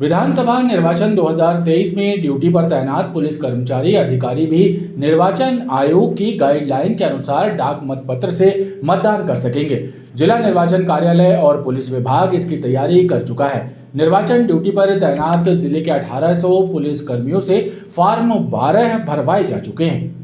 विधानसभा निर्वाचन 2023 में ड्यूटी पर तैनात पुलिस कर्मचारी अधिकारी भी निर्वाचन आयोग की गाइडलाइन के अनुसार डाक मतपत्र से मतदान कर सकेंगे। जिला निर्वाचन कार्यालय और पुलिस विभाग इसकी तैयारी कर चुका है। निर्वाचन ड्यूटी पर तैनात जिले के 1800 पुलिस कर्मियों से फॉर्म 12 भरवाए जा चुके हैं।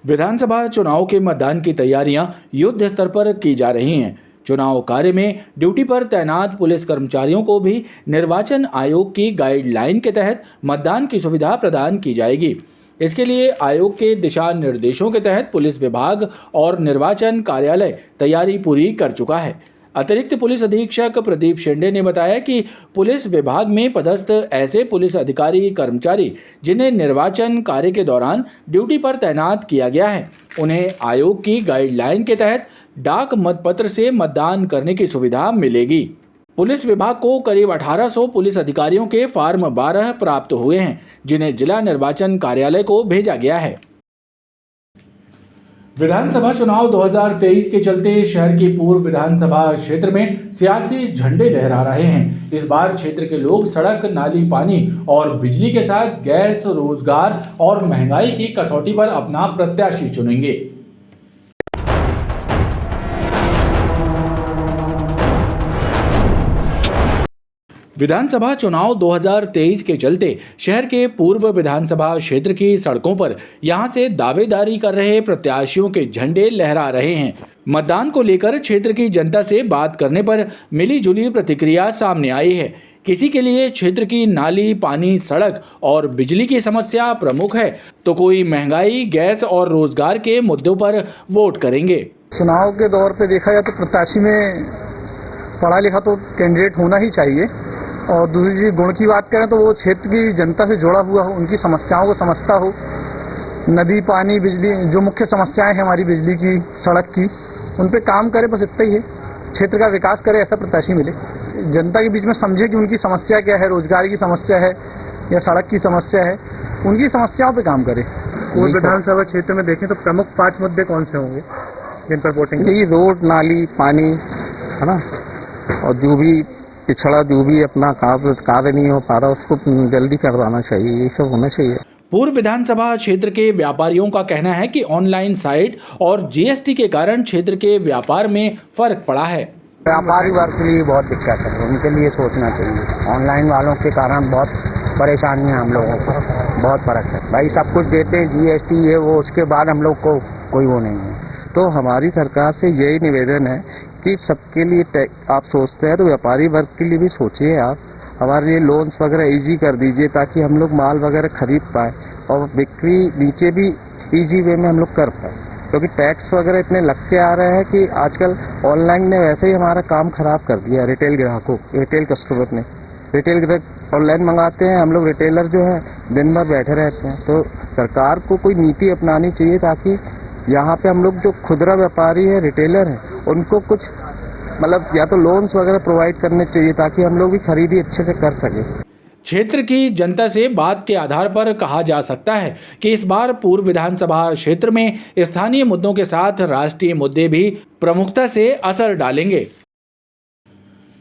विधानसभा चुनाव के मतदान की तैयारियां युद्ध स्तर पर की जा रही हैं। चुनाव कार्य में ड्यूटी पर तैनात पुलिस कर्मचारियों को भी निर्वाचन आयोग की गाइडलाइन के तहत मतदान की सुविधा प्रदान की जाएगी। इसके लिए आयोग के दिशा निर्देशों के तहत पुलिस विभाग और निर्वाचन कार्यालय तैयारी पूरी कर चुका है। अतिरिक्त पुलिस अधीक्षक प्रदीप शेंडे ने बताया कि पुलिस विभाग में पदस्थ ऐसे पुलिस अधिकारी कर्मचारी जिन्हें निर्वाचन कार्य के दौरान ड्यूटी पर तैनात किया गया है, उन्हें आयोग की गाइडलाइन के तहत डाक मतपत्र से मतदान करने की सुविधा मिलेगी। पुलिस विभाग को करीब 1800 पुलिस अधिकारियों के फॉर्म 12 प्राप्त हुए हैं, जिन्हें जिला निर्वाचन कार्यालय को भेजा गया है। विधानसभा चुनाव 2023 के चलते शहर की पूर्व विधानसभा क्षेत्र में सियासी झंडे लहरा रहे हैं। इस बार क्षेत्र के लोग सड़क, नाली, पानी और बिजली के साथ गैस, रोजगार और महंगाई की कसौटी पर अपना प्रत्याशी चुनेंगे। विधानसभा चुनाव 2023 के चलते शहर के पूर्व विधानसभा क्षेत्र की सड़कों पर यहां से दावेदारी कर रहे प्रत्याशियों के झंडे लहरा रहे हैं। मतदान को लेकर क्षेत्र की जनता से बात करने पर मिली-जुली प्रतिक्रिया सामने आई है। किसी के लिए क्षेत्र की नाली, पानी, सड़क और बिजली की समस्या प्रमुख है, तो कोई महंगाई, गैस और रोजगार के मुद्दों पर वोट करेंगे। चुनाव के दौर पे देखा जाए तो प्रत्याशी में पढ़ा लिखा तो कैंडिडेट होना ही चाहिए, और दूसरी चीज गुण की बात करें तो वो क्षेत्र की जनता से जुड़ा हुआ हो, उनकी समस्याओं को समझता हो। नदी, पानी, बिजली, जो मुख्य समस्याएं हैं हमारी बिजली की, सड़क की, उन पे काम करे, बस इतना ही है। क्षेत्र का विकास करे, ऐसा प्रत्याशी मिले। जनता के बीच में समझे कि उनकी समस्या क्या है, रोजगार की समस्या है या सड़क की समस्या है, उनकी समस्याओं पे काम करे। पूर्व विधानसभा क्षेत्र में देखें तो प्रमुख 5 मुद्दे कौन से होंगे जिन पर वोटिंग? यही रोड, नाली, पानी है ना, और जो भी पिछड़ा, जो भी अपना कार्य नहीं हो पा रहा उसको जल्दी करवाना चाहिए, ये सब होना चाहिए। पूर्व विधानसभा क्षेत्र के व्यापारियों का कहना है कि ऑनलाइन साइट और जीएसटी के कारण क्षेत्र के व्यापार में फर्क पड़ा है। व्यापारी वर्ग के लिए बहुत दिक्कत है, उनके लिए सोचना चाहिए। ऑनलाइन वालों के कारण बहुत परेशानी है, हम लोगों को बहुत फर्क है। भाई सब कुछ देते हैं, जीएसटी है वो, उसके बाद हम लोग को कोई वो नहीं है। तो हमारी सरकार से यही निवेदन है कि सबके लिए आप सोचते हैं तो व्यापारी वर्ग के लिए भी सोचिए। आप हमारे लिए लोन्स वगैरह इजी कर दीजिए ताकि हम लोग माल वगैरह खरीद पाए और बिक्री नीचे भी इजी वे में हम लोग कर पाए, क्योंकि टैक्स वगैरह इतने लगते आ रहे हैं कि आजकल ऑनलाइन ने वैसे ही हमारा काम खराब कर दिया। रिटेल ग्राहकों, रिटेल कस्टमर ने, रिटेल ग्राहक ऑनलाइन मंगाते हैं, हम लोग रिटेलर जो है दिन भर बैठे रहते हैं। तो सरकार को कोई नीति अपनानी चाहिए ताकि यहाँ पे हम लोग जो खुदरा व्यापारी है, रिटेलर है, उनको कुछ मतलब या तो लोन्स वगैरह प्रोवाइड करने चाहिए ताकि हम लोग भी खरीदी अच्छे से कर सकें। क्षेत्र की जनता से बात के आधार पर कहा जा सकता है कि इस बार पूर्व विधानसभा क्षेत्र में स्थानीय मुद्दों के साथ राष्ट्रीय मुद्दे भी प्रमुखता से असर डालेंगे।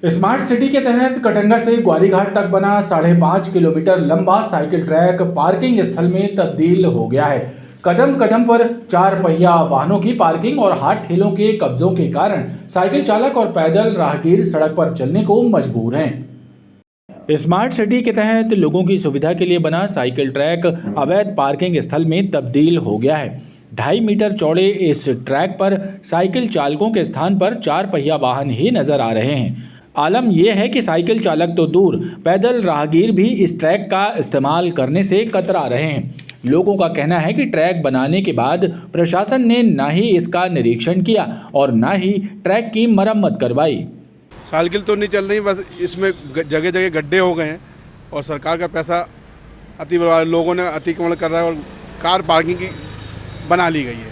स्मार्ट सिटी के तहत कटंगा से ग्वारीघाट तक बना 5.5 किलोमीटर लंबा साइकिल ट्रैक पार्किंग स्थल में तब्दील हो गया है। कदम कदम पर 4 पहिया वाहनों की पार्किंग और हाथ ठेलों के कब्जों के कारण साइकिल चालक और पैदल राहगीर सड़क पर चलने को मजबूर हैं। स्मार्ट सिटी के तहत लोगों की सुविधा के लिए बना साइकिल ट्रैक अवैध पार्किंग स्थल में तब्दील हो गया है। 2.5 मीटर चौड़े इस ट्रैक पर साइकिल चालकों के स्थान पर 4 पहिया वाहन ही नजर आ रहे हैं। आलम यह है कि साइकिल चालक तो दूर, पैदल राहगीर भी इस ट्रैक का इस्तेमाल करने से कतरा रहे हैं। लोगों का कहना है कि ट्रैक बनाने के बाद प्रशासन ने ना ही इसका निरीक्षण किया और ना ही ट्रैक की मरम्मत करवाई। साइकिल तो नहीं चल रही, बस इसमें जगह जगह गड्ढे हो गए हैं और सरकार का पैसा लोगों ने अतिक्रमण कर रहा है और कार पार्किंग की बना ली गई है।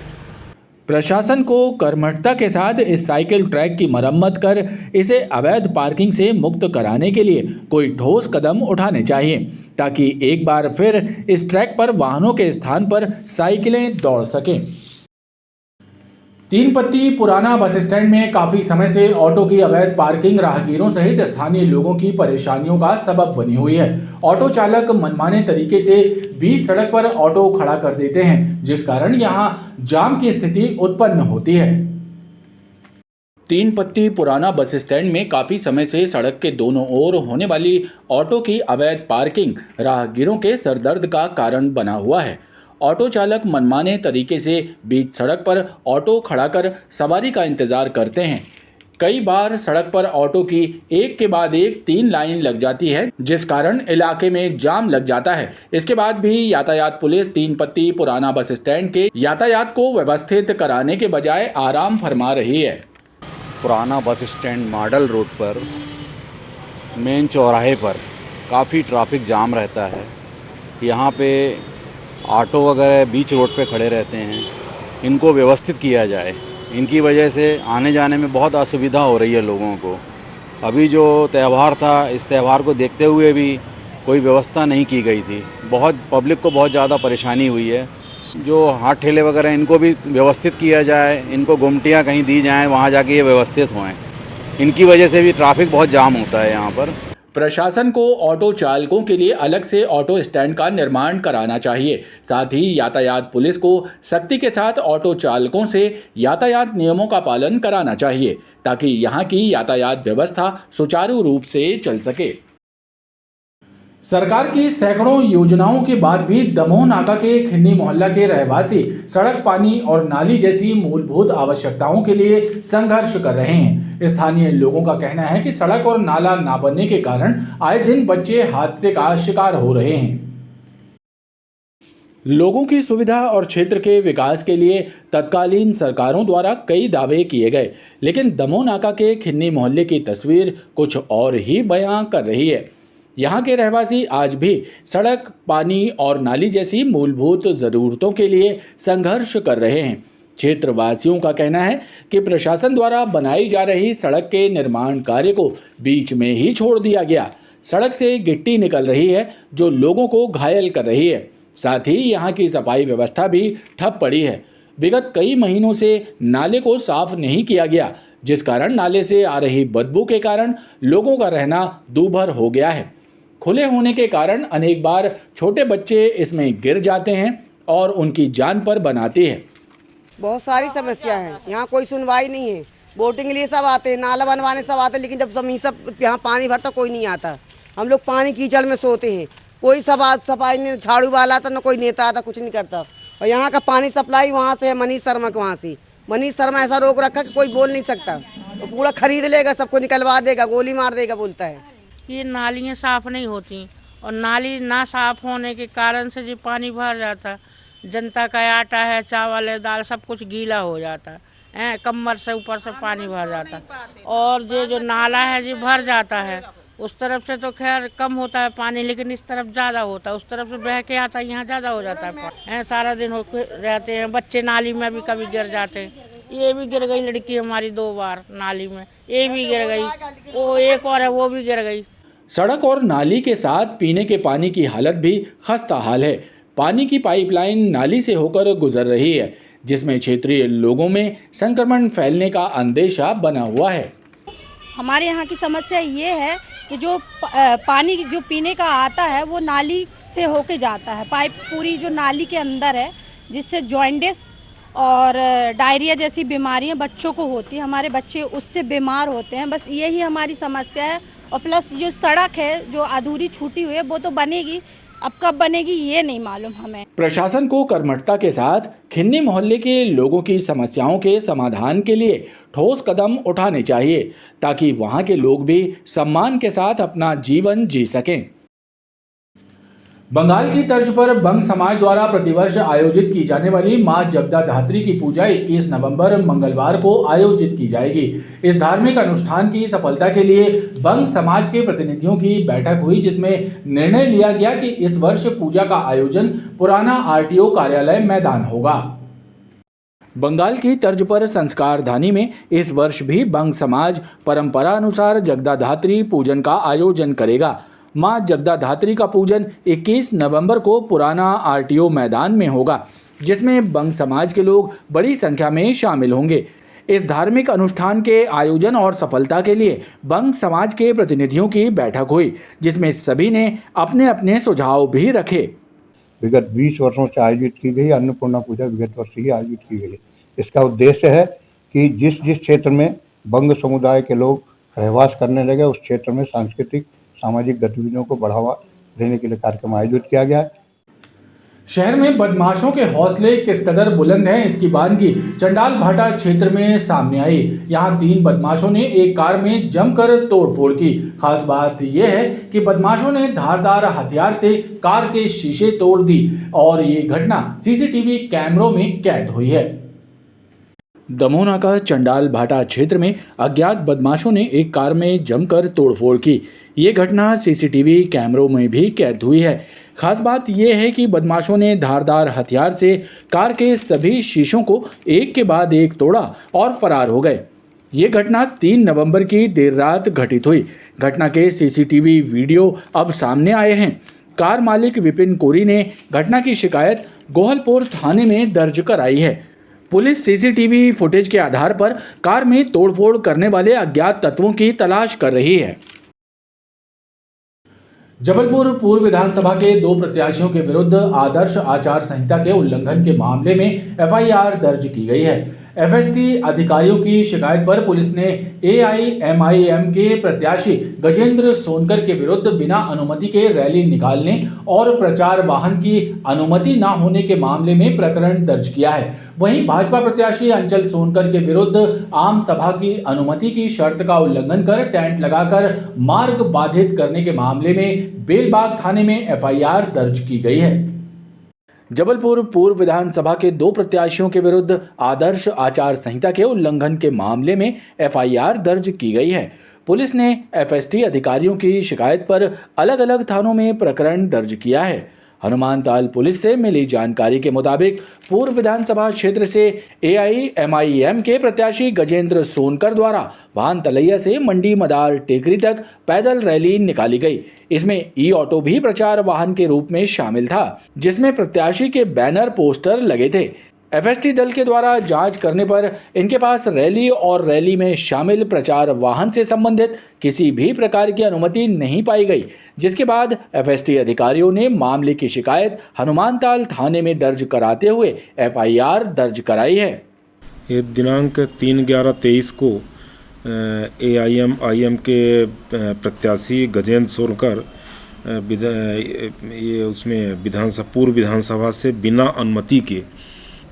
प्रशासन को कर्मठता के साथ इस साइकिल ट्रैक की मरम्मत कर इसे अवैध पार्किंग से मुक्त कराने के लिए कोई ठोस कदम उठाने चाहिए, ताकि एक बार फिर इस ट्रैक पर वाहनों के स्थान पर साइकिलें दौड़ सकें। तीन पत्ती पुराना बस स्टैंड में काफी समय से ऑटो की अवैध पार्किंग राहगीरों सहित स्थानीय लोगों की परेशानियों का सबब बनी हुई है। ऑटो चालक मनमाने तरीके से बीच सड़क पर ऑटो खड़ा कर देते हैं, जिस कारण यहां जाम की स्थिति उत्पन्न होती है। तीन पत्ती पुराना बस स्टैंड में काफी समय से सड़क के दोनों ओर होने वाली ऑटो की अवैध पार्किंग राहगीरों के सरदर्द का कारण बना हुआ है। ऑटो चालक मनमाने तरीके से बीच सड़क पर ऑटो खड़ा कर सवारी का इंतजार करते हैं। कई बार सड़क पर ऑटो की एक के बाद एक 3 लाइन लग जाती है, जिस कारण इलाके में जाम लग जाता है। इसके बाद भी यातायात पुलिस तीन पत्ती पुराना बस स्टैंड के यातायात को व्यवस्थित कराने के बजाय आराम फरमा रही है। पुराना बस स्टैंड मॉडल रोड पर मेन चौराहे पर काफ़ी ट्रैफिक जाम रहता है। यहाँ पे ऑटो वगैरह बीच रोड पे खड़े रहते हैं, इनको व्यवस्थित किया जाए। इनकी वजह से आने जाने में बहुत असुविधा हो रही है लोगों को। अभी जो त्यौहार था, इस त्यौहार को देखते हुए भी कोई व्यवस्था नहीं की गई थी। बहुत पब्लिक को बहुत ज़्यादा परेशानी हुई है। जो हाथ ठेले वगैरह इनको भी व्यवस्थित किया जाए, इनको गुमटियाँ कहीं दी जाएँ, वहाँ जाके ये व्यवस्थित होएं। इनकी वजह से भी ट्रैफिक बहुत जाम होता है यहाँ पर। प्रशासन को ऑटो चालकों के लिए अलग से ऑटो स्टैंड का निर्माण कराना चाहिए। साथ ही यातायात पुलिस को सख्ती के साथ ऑटो चालकों से यातायात नियमों का पालन कराना चाहिए, ताकि यहाँ की यातायात व्यवस्था सुचारू रूप से चल सके। सरकार की सैकड़ों योजनाओं के बाद भी दमोह नाका के खिन्नी मोहल्ला के रहवासी सड़क, पानी और नाली जैसी मूलभूत आवश्यकताओं के लिए संघर्ष कर रहे हैं। स्थानीय लोगों का कहना है कि सड़क और नाला ना बनने के कारण आए दिन बच्चे हादसे का शिकार हो रहे हैं। लोगों की सुविधा और क्षेत्र के विकास के लिए तत्कालीन सरकारों द्वारा कई दावे किए गए, लेकिन दमोह नाका के खिन्नी मोहल्ले की तस्वीर कुछ और ही बयां कर रही है। यहाँ के रहवासी आज भी सड़क, पानी और नाली जैसी मूलभूत ज़रूरतों के लिए संघर्ष कर रहे हैं। क्षेत्रवासियों का कहना है कि प्रशासन द्वारा बनाई जा रही सड़क के निर्माण कार्य को बीच में ही छोड़ दिया गया। सड़क से गिट्टी निकल रही है, जो लोगों को घायल कर रही है। साथ ही यहाँ की सफाई व्यवस्था भी ठप पड़ी है। विगत कई महीनों से नाले को साफ नहीं किया गया, जिस कारण नाले से आ रही बदबू के कारण लोगों का रहना दूभर हो गया है। खुले होने के कारण अनेक बार छोटे बच्चे इसमें गिर जाते हैं और उनकी जान पर बनाती है। बहुत सारी समस्या है, यहाँ कोई सुनवाई नहीं है। बोटिंग के लिए सब आते हैं, नाला बनवाने सब आते हैं, लेकिन जब जमीन सब यहाँ पानी भरता कोई नहीं आता। हम लोग पानी कीचड़ में सोते हैं, कोई सफाई नहीं, झाड़ू वाला आता न कोई नेता आता, कुछ नहीं करता। और यहाँ का पानी सप्लाई वहाँ से है, मनीष शर्मा के वहाँ से। मनीष शर्मा ऐसा रोक रखा कि कोई बोल नहीं सकता, तो पूरा खरीद लेगा, सबको निकलवा देगा, गोली मार देगा, बोलता है। ये नालियाँ साफ नहीं होती और नाली ना साफ होने के कारण से जो पानी भर जाता, जनता का आटा है, चावल है, दाल, सब कुछ गीला हो जाता है। कमर से ऊपर से पानी भर जाता और ये जो नाला है जो भर जाता है, उस तरफ से तो खैर कम होता है पानी, लेकिन इस तरफ ज़्यादा होता है। उस तरफ से बह के आता है, यहाँ ज़्यादा हो जाता है। सारा दिन रहते हैं बच्चे, नाली में भी कभी गिर जाते हैं। ये भी गिर गई लड़की हमारी 2 बार नाली में, ये भी गिर गई, वो एक और है वो भी गिर गई। सड़क और नाली के साथ पीने के पानी की हालत भी खस्ता हाल है। पानी की पाइपलाइन नाली से होकर गुजर रही है, जिसमें क्षेत्रीय लोगों में संक्रमण फैलने का अंदेशा बना हुआ है। हमारे यहाँ की समस्या ये है कि जो पानी जो पीने का आता है वो नाली से होके जाता है, पाइप पूरी जो नाली के अंदर है, जिससे जॉइंडिस और डायरिया जैसी बीमारियां बच्चों को होती है। हमारे बच्चे उससे बीमार होते हैं। बस यही हमारी समस्या है। और प्लस जो सड़क है जो अधूरी छूटी हुई है वो तो बनेगी, अब कब बनेगी ये नहीं मालूम हमें। प्रशासन को कर्मठता के साथ खिन्नी मोहल्ले के लोगों की समस्याओं के समाधान के लिए ठोस कदम उठाने चाहिए, ताकि वहां के लोग भी सम्मान के साथ अपना जीवन जी सकें। बंगाल की तर्ज पर बंग समाज द्वारा प्रतिवर्ष आयोजित की जाने वाली मां जगदा धात्री की पूजा 21 नवंबर मंगलवार को आयोजित की जाएगी। इस धार्मिक अनुष्ठान की सफलता के लिए बंग समाज के प्रतिनिधियों की बैठक हुई, जिसमें निर्णय लिया गया कि इस वर्ष पूजा का आयोजन पुराना आरटीओ कार्यालय मैदान होगा। बंगाल की तर्ज पर संस्कार धानी में इस वर्ष भी बंग समाज परंपरा अनुसार जगदा धात्री पूजन का आयोजन करेगा। मां जगदा धात्री का पूजन 21 नवंबर को पुराना आरटीओ मैदान में होगा। जिसमें बंग समाज के लोग बड़ी संख्या में शामिल होंगे। इस धार्मिक अनुष्ठान के आयोजन और सफलता के लिए बंग समाज के प्रतिनिधियों की बैठक हुई, जिसमें सभी ने अपने अपने सुझाव भी रखे। विगत 20 वर्षों से आयोजित की गई अन्नपूर्णा पूजा विगत वर्ष ही आयोजित की गई है। इसका उद्देश्य है कि जिस जिस क्षेत्र में बंग समुदाय के लोग रहवास करने लगे उस क्षेत्र में सांस्कृतिक सामाजिक गतिविधियों को बढ़ावा देने के लिए कार्यक्रम आयोजित किया गया है। शहर में बदमाशों के हौसले किस कदर बुलंद हैं, इसकी बानगी चंडाल भाटा क्षेत्र में सामने आई। यहां 3 बदमाशों ने एक कार में जमकर तोड़फोड़ की। खास बात यह है कि बदमाशों ने धारदार हथियार से कार के शीशे तोड़ दी और ये घटना सीसीटीवी कैमरों में कैद हुई है। दमोह का चंडाल भाटा क्षेत्र में अज्ञात बदमाशों ने एक कार में जमकर तोड़फोड़ की। ये घटना सीसीटीवी कैमरों में भी कैद हुई है। खास बात यह है कि बदमाशों ने धारदार हथियार से कार के सभी शीशों को एक के बाद एक तोड़ा और फरार हो गए। ये घटना 3 नवंबर की देर रात घटित हुई। घटना के सीसीटीवी वीडियो अब सामने आए हैं। कार मालिक विपिन कोरी ने घटना की शिकायत गोहलपुर थाने में दर्ज कराई है। पुलिस सीसीटीवी फुटेज के आधार पर कार में तोड़फोड़ करने वाले अज्ञात तत्वों की तलाश कर रही है। जबलपुर पूर्व विधानसभा के 2 प्रत्याशियों के विरुद्ध आदर्श आचार संहिता के उल्लंघन के मामले में एफआईआर दर्ज की गई है। एफएसटी अधिकारियों की शिकायत पर पुलिस ने एआईएमआईएम के प्रत्याशी गजेंद्र सोनकर के विरुद्ध बिना अनुमति के रैली निकालने और प्रचार वाहन की अनुमति न होने के मामले में प्रकरण दर्ज किया है। वहीं भाजपा प्रत्याशी अंचल सोनकर के विरुद्ध आम सभा की अनुमति की शर्त का उल्लंघन कर टेंट लगाकर मार्ग बाधित करने के मामले में बेलबाग थाने में एफआईआर दर्ज की गई है। जबलपुर पूर्व विधानसभा के 2 प्रत्याशियों के विरुद्ध आदर्श आचार संहिता के उल्लंघन के मामले में एफआईआर दर्ज की गई है। पुलिस ने एफएसटी अधिकारियों की शिकायत पर अलग अलग थानों में प्रकरण दर्ज किया है। हनुमानताल पुलिस से मिली जानकारी के मुताबिक पूर्व विधानसभा क्षेत्र से एआईएमआईएम के प्रत्याशी गजेंद्र सोनकर द्वारा वाहन तलैया से मंडी मदार टेकरी तक पैदल रैली निकाली गई। इसमें ई ऑटो भी प्रचार वाहन के रूप में शामिल था, जिसमें प्रत्याशी के बैनर पोस्टर लगे थे। एफएसटी दल के द्वारा जांच करने पर इनके पास रैली और रैली में शामिल प्रचार वाहन से संबंधित किसी भी प्रकार की अनुमति नहीं पाई गई, जिसके बाद एफएसटी अधिकारियों ने मामले की शिकायत हनुमानताल थाने में दर्ज कराते हुए एफआईआर दर्ज कराई है। ये दिनांक 3/11/23 को एआईएमआईएम के प्रत्याशी गजेंद्र सोनकर ये उसमें पूर्व विधानसभा से बिना अनुमति के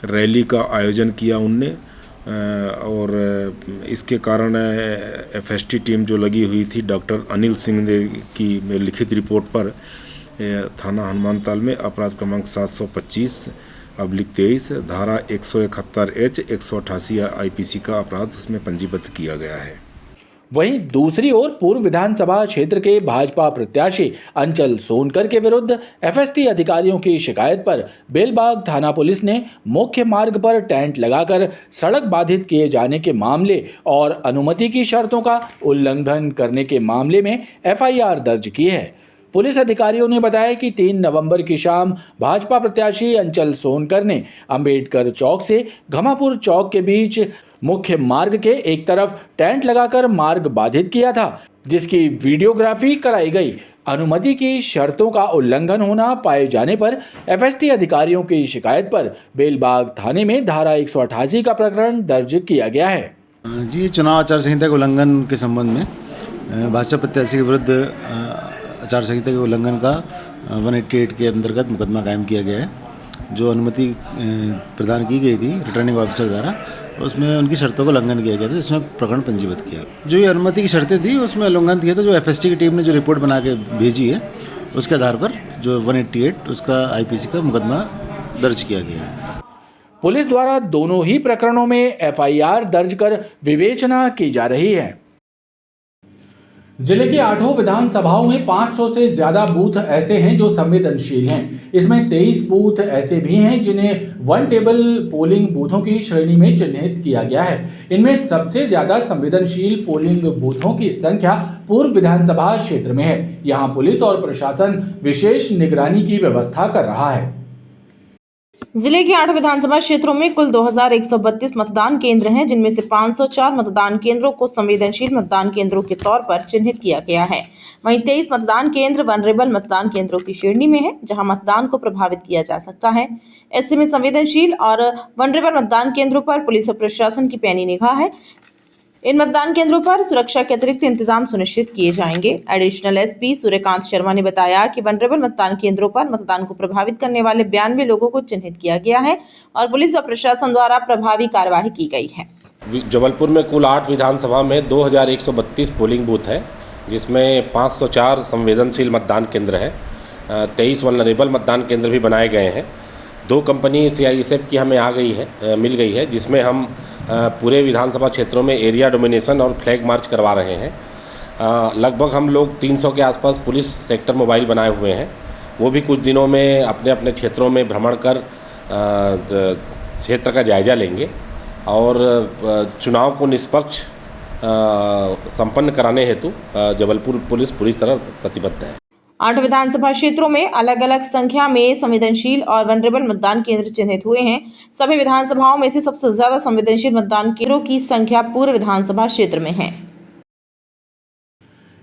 रैली का आयोजन किया उनने, और इसके कारण एफएसटी टीम जो लगी हुई थी डॉक्टर अनिल सिंह ने की लिखित रिपोर्ट पर थाना हनुमानताल में अपराध क्रमांक 725/23 धारा 171H 188 आईपीसी का अपराध उसमें पंजीबद्ध किया गया है। वहीं दूसरी ओर पूर्व विधानसभा क्षेत्र के भाजपा प्रत्याशी अंचल सोनकर के विरुद्ध एफएसटी अधिकारियों की शिकायत पर बेलबाग थाना पुलिस ने मुख्य मार्ग पर टेंट लगाकर सड़क बाधित किए जाने के मामले और अनुमति की शर्तों का उल्लंघन करने के मामले में एफआईआर दर्ज की है। पुलिस अधिकारियों ने बताया कि 3 नवंबर की शाम भाजपा प्रत्याशी अंचल सोनकर ने अंबेडकर चौक से घमापुर चौक के बीच मुख्य मार्ग के एक तरफ टेंट लगाकर मार्ग बाधित किया था, जिसकी वीडियोग्राफी कराई गई। अनुमति की शर्तों का उल्लंघन होना पाए जाने पर एफएसटी अधिकारियों की शिकायत पर बेलबाग थाने में धारा 188 का प्रकरण दर्ज किया गया है। जी, चुनाव आचार संहिता के उल्लंघन के संबंध में भाजपा प्रत्याशी के विरुद्ध आचार संहिता के उल्लंघन का 188 के अंतर्गत मुकदमा कायम किया गया है। जो अनुमति प्रदान की गई थी रिटर्निंग ऑफिसर द्वारा, उसमें उनकी शर्तों का उल्लंघन किया गया था, जिसमें प्रकरण पंजीबद्ध किया। जो ये अनुमति की शर्तें थी उसमें उल्लंघन किया था। जो एफएसटी की टीम ने जो रिपोर्ट बना के भेजी है उसके आधार पर जो 188 उसका आईपीसी का मुकदमा दर्ज किया गया है। पुलिस द्वारा दोनों ही प्रकरणों में एफआईआर दर्ज कर विवेचना की जा रही है। जिले की 8 विधानसभाओं में 500 से ज्यादा बूथ ऐसे हैं जो संवेदनशील हैं। इसमें 23 बूथ ऐसे भी हैं जिन्हें वन टेबल पोलिंग बूथों की श्रेणी में चिन्हित किया गया है। इनमें सबसे ज्यादा संवेदनशील पोलिंग बूथों की संख्या पूर्व विधानसभा क्षेत्र में है। यहाँ पुलिस और प्रशासन विशेष निगरानी की व्यवस्था कर रहा है। जिले के 8 विधानसभा क्षेत्रों में कुल 2132 मतदान केंद्र हैं, जिनमें से 504 मतदान केंद्रों को संवेदनशील मतदान केंद्रों के तौर पर चिन्हित किया गया है। वहीं 23 मतदान केंद्र वनरेबल मतदान केंद्रों की श्रेणी में है, जहां मतदान को प्रभावित किया जा सकता है। ऐसे में संवेदनशील और वनरेबल मतदान केंद्रों पर पुलिस और प्रशासन की पैनी निगाह है। इन मतदान केंद्रों पर सुरक्षा के अतिरिक्त इंतजाम सुनिश्चित किए जाएंगे। एडिशनल एसपी सूर्यकांत शर्मा ने बताया कि वनरेबल मतदान केंद्रों पर मतदान को प्रभावित करने वाले 92 लोगों को चिन्हित किया गया है और पुलिस और प्रशासन द्वारा प्रभावी कार्यवाही की गई है। जबलपुर में कुल 8 विधानसभा में 2132 पोलिंग बूथ है, जिसमें 504 संवेदनशील मतदान केंद्र है, 23 वनरेबल मतदान केंद्र भी बनाए गए हैं। 2 कंपनी CISF की हमें मिल गई है, जिसमें हम पूरे विधानसभा क्षेत्रों में एरिया डोमिनेशन और फ्लैग मार्च करवा रहे हैं। लगभग हम लोग 300 के आसपास पुलिस सेक्टर मोबाइल बनाए हुए हैं। वो भी कुछ दिनों में अपने अपने क्षेत्रों में भ्रमण कर क्षेत्र का जायजा लेंगे और चुनाव को निष्पक्ष संपन्न कराने हेतु जबलपुर पुलिस पूरी तरह प्रतिबद्ध है। 8 विधानसभा क्षेत्रों में अलग अलग संख्या में संवेदनशील और वनरेबल मतदान केंद्र चिन्हित हुए हैं। सभी विधानसभाओं में से सबसे ज्यादा संवेदनशील मतदान केंद्रों की संख्या पूर्व विधानसभा क्षेत्र में है।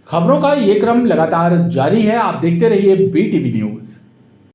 खबरों का ये क्रम लगातार जारी है। आप देखते रहिए BTV न्यूज।